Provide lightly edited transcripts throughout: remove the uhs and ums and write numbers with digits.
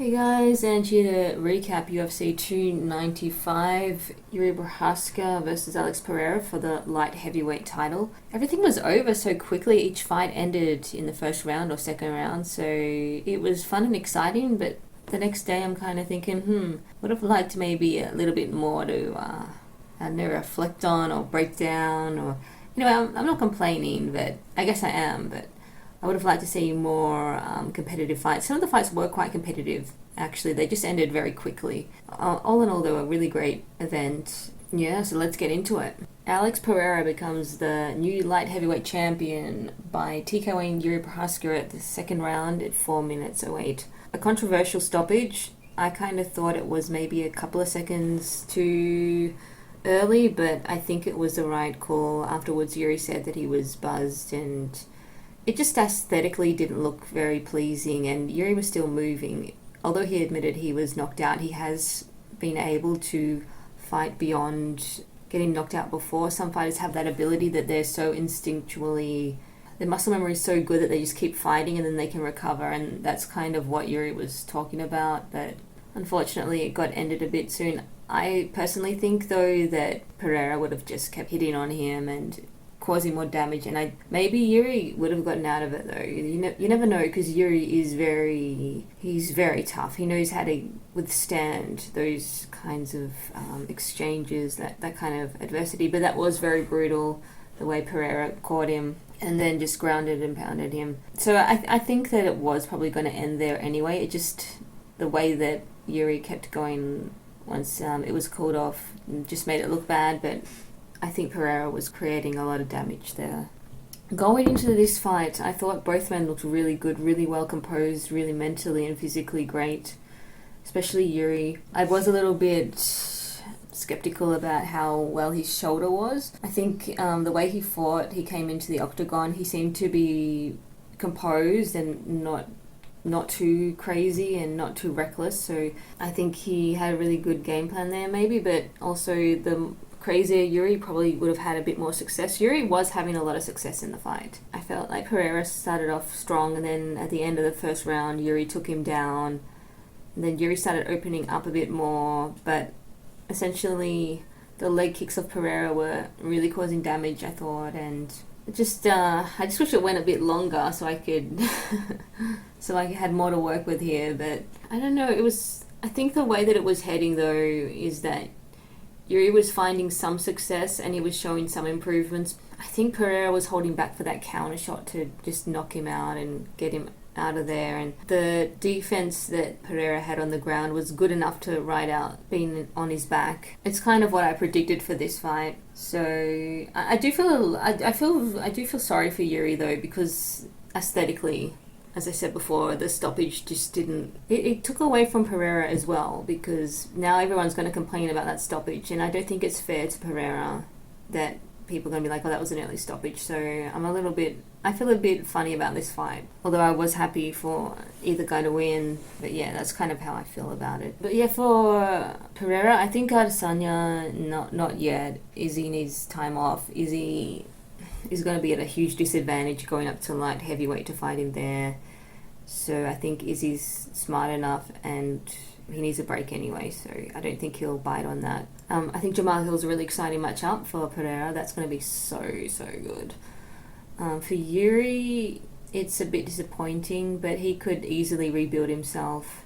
Hey guys, and here to recap UFC 295, Yuri Prochazka versus Alex Pereira for the light heavyweight title. Everything was over so quickly, each fight ended in the first round or second round, so it was fun and exciting, but the next day I'm kind of thinking, would have liked maybe a little bit more to, I don't know, reflect on or break down, or, I'm not complaining, but I guess I am, but I would have liked to see more competitive fights. Some of the fights were quite competitive, actually. They just ended very quickly. All in all, they were a really great event. Yeah, so let's get into it. Alex Pereira becomes the new light heavyweight champion by TKOing Yuri Prochazka at the second round at 4 minutes 08. A controversial stoppage. I kind of thought it was maybe a couple of seconds too early, but I think it was the right call. Afterwards, Yuri said that he was buzzed and it just aesthetically didn't look very pleasing, and Yuri was still moving. Although he admitted he was knocked out, he has been able to fight beyond getting knocked out before. Some fighters have that ability that they're so instinctually, their muscle memory is so good that they just keep fighting and then they can recover, and that's kind of what Yuri was talking about, but unfortunately it got ended a bit soon. I personally think, though, that Pereira would have just kept hitting on him and causing more damage, and maybe Yuri would have gotten out of it, though. You never know, because Yuri is he's very tough. He knows how to withstand those kinds of exchanges, that kind of adversity. But that was very brutal, the way Pereira caught him and then just grounded and pounded him. So I think that it was probably going to end there anyway. It just, the way that Yuri kept going once it was called off just made it look bad, but I think Pereira was creating a lot of damage there. Going into this fight, I thought both men looked really good, really well composed, really mentally and physically great, especially Yuri. I was a little bit skeptical about how well his shoulder was. I think the way he fought, he came into the octagon, he seemed to be composed and not too crazy and not too reckless, so I think he had a really good game plan there maybe, but also the crazier Yuri probably would have had a bit more success. Yuri was having a lot of success in the fight. I felt like Pereira started off strong, and then at the end of the first round Yuri took him down, and then Yuri started opening up a bit more, but essentially the leg kicks of Pereira were really causing damage, I thought, and I just wish it went a bit longer so I could so I had more to work with here. But I don't know, I think the way that it was heading, though, is that Yuri was finding some success and he was showing some improvements. I think Pereira was holding back for that counter shot to just knock him out and get him out of there, and the defense that Pereira had on the ground was good enough to ride out being on his back. It's kind of what I predicted for this fight. So I do feel sorry for Yuri, though, because aesthetically, as I said before, the stoppage just didn't... It took away from Pereira as well, because now everyone's going to complain about that stoppage, and I don't think it's fair to Pereira that people are going to be like, oh, that was an early stoppage. So I feel a bit funny about this fight, although I was happy for either guy to win. But yeah, that's kind of how I feel about it. But yeah, for Pereira, I think Adesanya, not yet. Izzy needs time off. Izzy is going to be at a huge disadvantage going up to light heavyweight to fight him there. So I think Izzy's smart enough and he needs a break anyway, so I don't think he'll bite on that. I think Jamal Hill's a really exciting matchup for Pereira. That's going to be so good. For Yuri, it's a bit disappointing, but he could easily rebuild himself.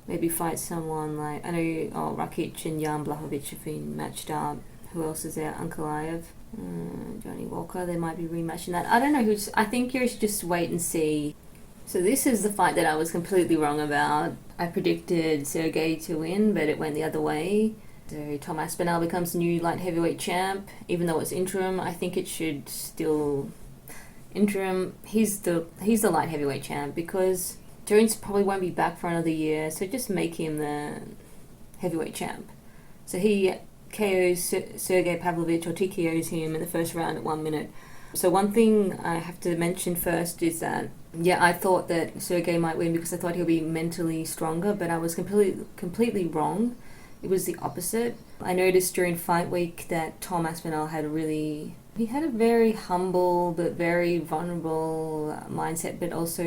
Maybe fight someone like, I know Rakic and Jan Blachowicz have been matched up. Who else is there? Ankalaev, Johnny Walker. They might be rematching that. I don't know who's. I think Yuri should just wait and see. So this is the fight that I was completely wrong about. I predicted Sergey to win, but it went the other way. So Tom Aspinall becomes new light heavyweight champ, even though it's interim. I think it should still interim. He's the light heavyweight champ because Jones probably won't be back for another year. So just make him the heavyweight champ. So he KOs Sergey Pavlovich, or TKOs him in the first round at 1 minute. So one thing I have to mention first is that, yeah, I thought that Sergey might win because I thought he'll be mentally stronger, but I was completely wrong. It was the opposite. I noticed during fight week that Tom Aspinall had he had a very humble but very vulnerable mindset, but also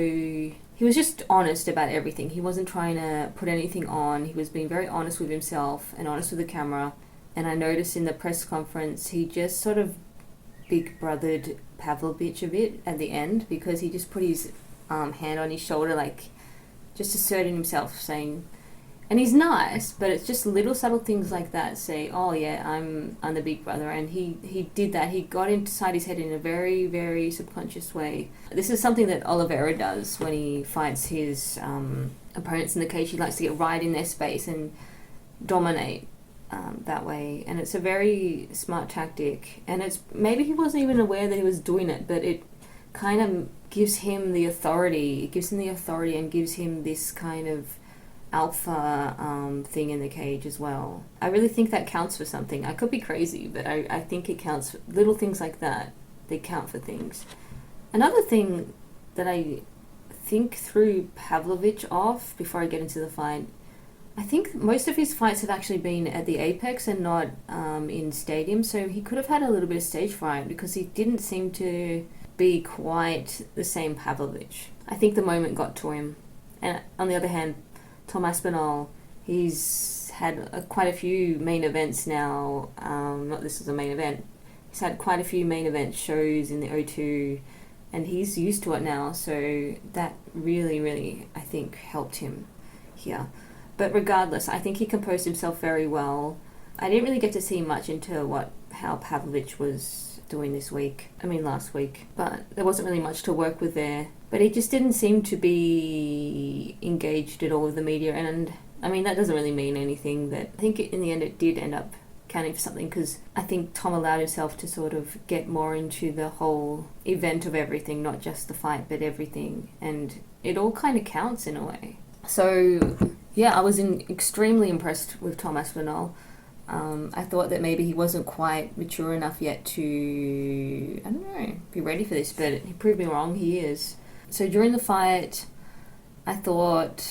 he was just honest about everything. He wasn't trying to put anything on. He was being very honest with himself and honest with the camera. And I noticed in the press conference, he just sort of big brothered Pavlovich a bit at the end, because he just put his hand on his shoulder, like just asserting himself, saying, and he's nice, but it's just little subtle things like that say, oh yeah, I'm the big brother. And he did that. He got inside his head in a very, very subconscious way. This is something that Oliveira does when he fights his opponents in the cage. He likes to get right in their space and dominate that way. And it's a very smart tactic. And it's maybe he wasn't even aware that he was doing it, but it kind of gives him the authority. It gives him the authority and gives him this kind of alpha thing in the cage as well. I really think that counts for something. I could be crazy, but I think it counts. Little things like that, they count for things. Another thing that I think threw Pavlovich off before I get into the fight, I think most of his fights have actually been at the Apex and not in stadium, so he could have had a little bit of stage fright because he didn't seem to be quite the same Pavlovich. I think the moment got to him. And on the other hand, Tom Aspinall, he's had quite a few main events now. Not this is a main event. He's had quite a few main event shows in the O2, and he's used to it now. So that really, really, I think, helped him here. But regardless, I think he composed himself very well. I didn't really get to see much into how Pavlovich was doing this week. I mean, last week. But there wasn't really much to work with there. But he just didn't seem to be engaged at all with the media. And, I mean, that doesn't really mean anything. That I think in the end it did end up counting for something, because I think Tom allowed himself to sort of get more into the whole event of everything, not just the fight, but everything. And it all kind of counts in a way. So, yeah, I was extremely impressed with Tom Aspinall. I thought that maybe he wasn't quite mature enough yet to, I don't know, be ready for this, but he proved me wrong. He is. So during the fight, I thought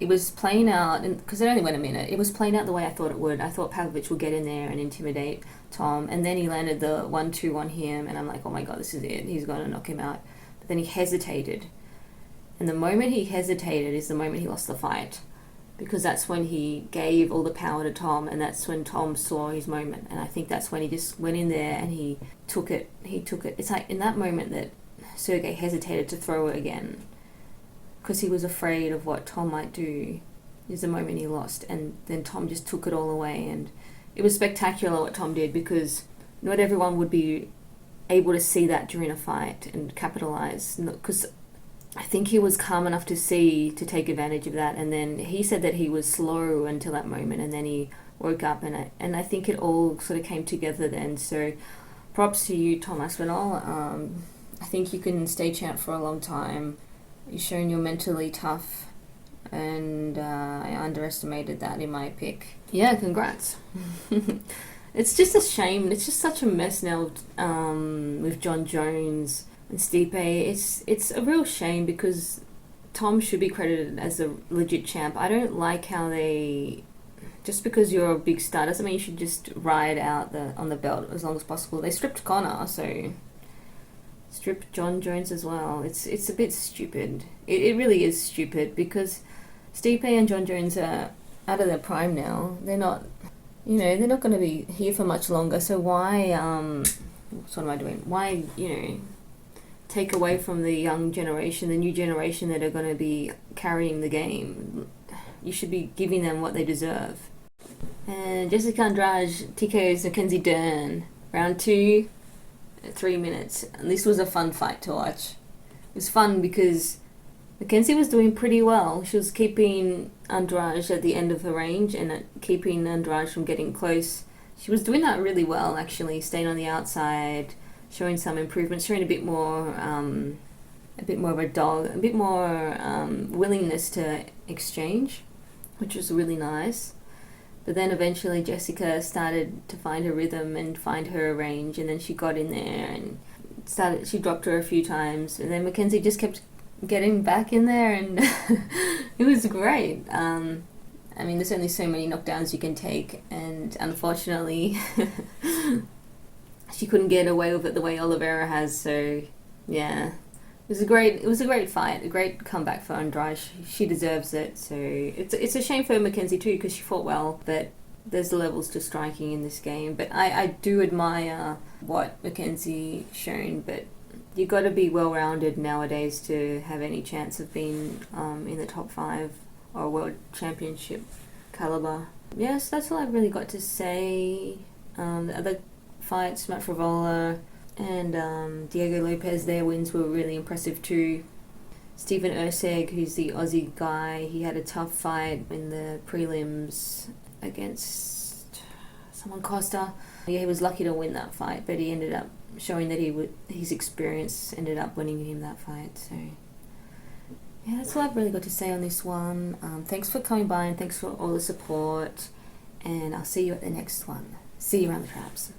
it was playing out, because it only went a minute, it was playing out the way I thought it would. I thought Pavlovich would get in there and intimidate Tom, and then he landed the 1-2 on him, and I'm like, oh my god, this is it. He's going to knock him out. But then he hesitated. And the moment he hesitated is the moment he lost the fight, because that's when he gave all the power to Tom, and that's when Tom saw his moment. And I think that's when he just went in there and he took it. It's like in that moment that Sergey hesitated to throw it again, because he was afraid of what Tom might do, is the moment he lost. And then Tom just took it all away. And it was spectacular what Tom did, because not everyone would be able to see that during a fight and capitalize, because I think he was calm enough to take advantage of that. And then he said that he was slow until that moment, and then he woke up, and I think it all sort of came together then. So props to you, Tom Aspinall. I think you can stay champ for a long time. You've shown you're mentally tough, and I underestimated that in my pick. Yeah, congrats. It's just a shame. It's just such a mess now with Jon Jones and Stipe. It's a real shame, because Tom should be credited as a legit champ. I don't like how they, just because you're a big star doesn't mean you should just ride out on the belt as long as possible. They stripped Conor, so strip Jon Jones as well. It's a bit stupid. It really is stupid, because Stipe and Jon Jones are out of their prime now. They're not, they're not going to be here for much longer. So why, what am I doing? Why, take away from the young generation, the new generation that are going to be carrying the game? You should be giving them what they deserve. And Jessica Andrade TKO's Mackenzie Dern. Round 2. 3 minutes. And this was a fun fight to watch. It was fun because Mackenzie was doing pretty well. She was keeping Andrade at the end of the range and keeping Andrade from getting close. She was doing that really well, actually, staying on the outside, showing some improvement, showing a bit more of a dog, a bit more willingness to exchange, which was really nice. But then eventually Jessica started to find her rhythm and find her range, and then she got in there and she dropped her a few times, and then Mackenzie just kept getting back in there, and it was great. I mean, there's only so many knockdowns you can take, and unfortunately she couldn't get away with it the way Oliveira has, so yeah, It was a great fight, a great comeback for Andrade. She deserves it. So it's a shame for Mackenzie too because she fought well, but there's levels to striking in this game. But I do admire what Mackenzie shown, but you got to be well rounded nowadays to have any chance of being in the top 5 or world championship caliber. Yes, that's all I've really got to say. The other fights, Matt Frivola and Diego Lopez, their wins were really impressive too. Stephen Erceg, who's the Aussie guy, he had a tough fight in the prelims against someone Costa. Yeah, he was lucky to win that fight, but he ended up showing that his experience ended up winning him that fight. So yeah, that's all I've really got to say on this one. Thanks for coming by and thanks for all the support, and I'll see you at the next one. See you around the traps.